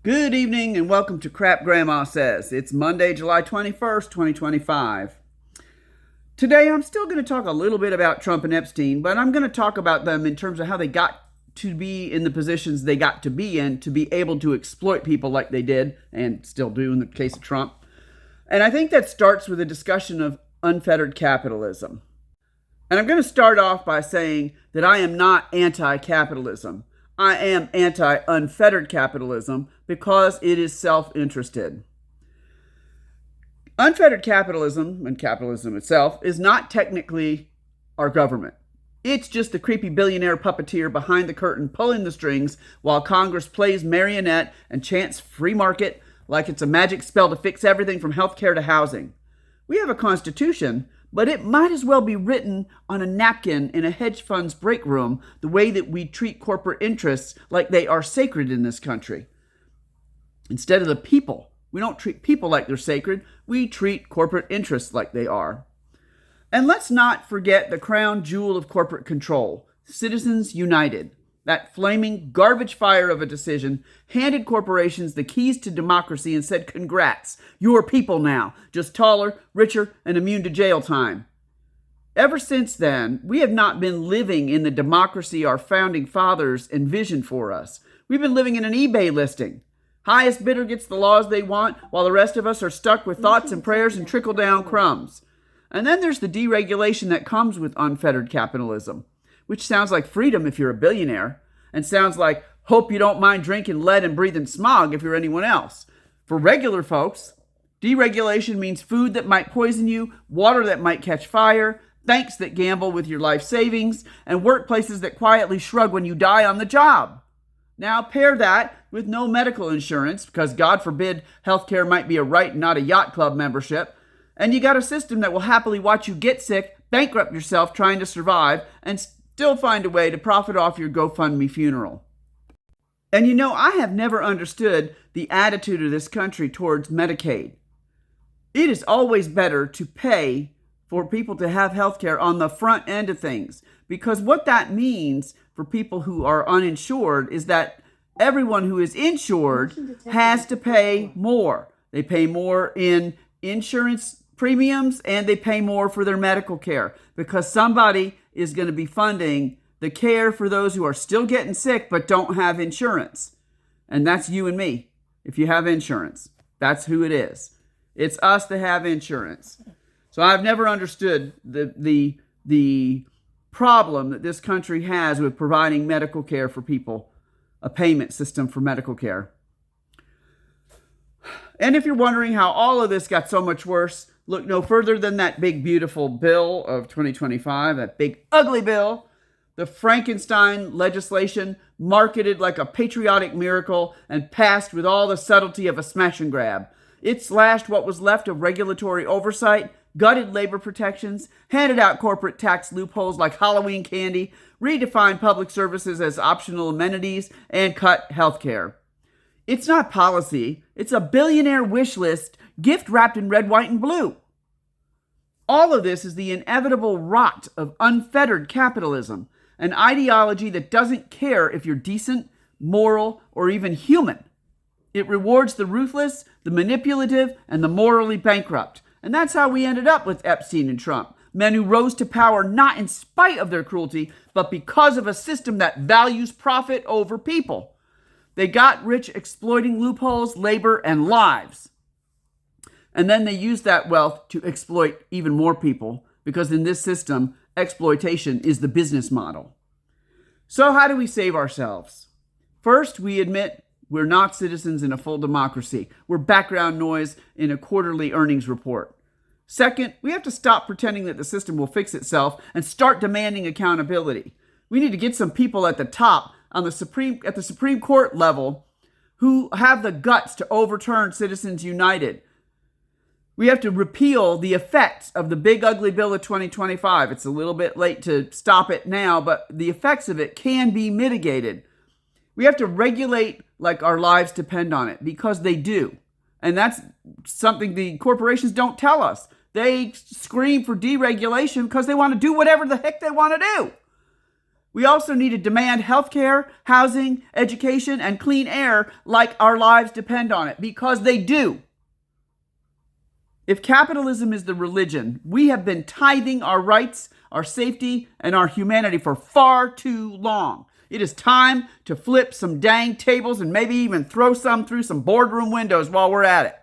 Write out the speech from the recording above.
Good evening and welcome to Crap Grandma Says. It's Monday, July 21st, 2025. Today I'm still going to talk a little bit about Trump and Epstein, but I'm going to talk about them in terms of how they got to be in the positions they got to be in to be able to exploit people like they did and still do in the case of Trump. And I think that starts with a discussion of unfettered capitalism. And I'm going to start off by saying that I am not anti-capitalism. I am anti-unfettered capitalism because it is self-interested. Unfettered capitalism, and capitalism itself, is not technically our government. It's just the creepy billionaire puppeteer behind the curtain pulling the strings while Congress plays marionette and chants free market like it's a magic spell to fix everything from healthcare to housing. We have a constitution, but it might as well be written on a napkin in a hedge fund's break room the way that we treat corporate interests like they are sacred in this country. Instead of the people, we don't treat people like they're sacred, we treat corporate interests like they are. And let's not forget the crown jewel of corporate control, Citizens United. That flaming garbage fire of a decision handed corporations the keys to democracy and said, congrats, you're people now, just taller, richer, and immune to jail time. Ever since then, we have not been living in the democracy our founding fathers envisioned for us. We've been living in an eBay listing. Highest bidder gets the laws they want, while the rest of us are stuck with thoughts and prayers and trickle-down crumbs. And then there's the deregulation that comes with unfettered capitalism, which sounds like freedom if you're a billionaire, and sounds like hope you don't mind drinking lead and breathing smog if you're anyone else. For regular folks, deregulation means food that might poison you, water that might catch fire, banks that gamble with your life savings, and workplaces that quietly shrug when you die on the job. Now pair that with no medical insurance, because God forbid healthcare might be a right and not a yacht club membership, and you got a system that will happily watch you get sick, bankrupt yourself trying to survive, and still find a way to profit off your GoFundMe funeral. And I have never understood the attitude of this country towards Medicaid. It is always better to pay for people to have health care on the front end of things, because what that means for people who are uninsured is that everyone who is insured has to pay more. They pay more in insurance premiums and they pay more for their medical care because somebody is going to be funding the care for those who are still getting sick but don't have insurance. And that's you and me. If you have insurance, that's who it is. It's us that have insurance. So I've never understood the problem that this country has with providing medical care for people, a payment system for medical care. And if you're wondering how all of this got so much worse, look no further than that big, beautiful bill of 2025, that big, ugly bill, the Frankenstein legislation marketed like a patriotic miracle and passed with all the subtlety of a smash and grab. It slashed what was left of regulatory oversight, gutted labor protections, handed out corporate tax loopholes like Halloween candy, redefined public services as optional amenities, and cut health care. It's not policy. It's a billionaire wish list, gift wrapped in red, white, and blue. All of this is the inevitable rot of unfettered capitalism, an ideology that doesn't care if you're decent, moral, or even human. It rewards the ruthless, the manipulative, and the morally bankrupt. And that's how we ended up with Epstein and Trump, men who rose to power not in spite of their cruelty, but because of a system that values profit over people. They got rich exploiting loopholes, labor, and lives. And then they used that wealth to exploit even more people, because in this system, exploitation is the business model. So how do we save ourselves? First, we admit we're not citizens in a full democracy. We're background noise in a quarterly earnings report. Second, we have to stop pretending that the system will fix itself and start demanding accountability. We need to get some people at the top at the Supreme Court level who have the guts to overturn Citizens United. We have to repeal the effects of the big ugly bill of 2025. It's a little bit late to stop it now, but the effects of it can be mitigated. We have to regulate like our lives depend on it, because they do. And that's something the corporations don't tell us. They scream for deregulation because they want to do whatever the heck they want to do. We also need to demand healthcare, housing, education, and clean air like our lives depend on it, because they do. If capitalism is the religion, we have been tithing our rights, our safety, and our humanity for far too long. It is time to flip some dang tables and maybe even throw some through some boardroom windows while we're at it.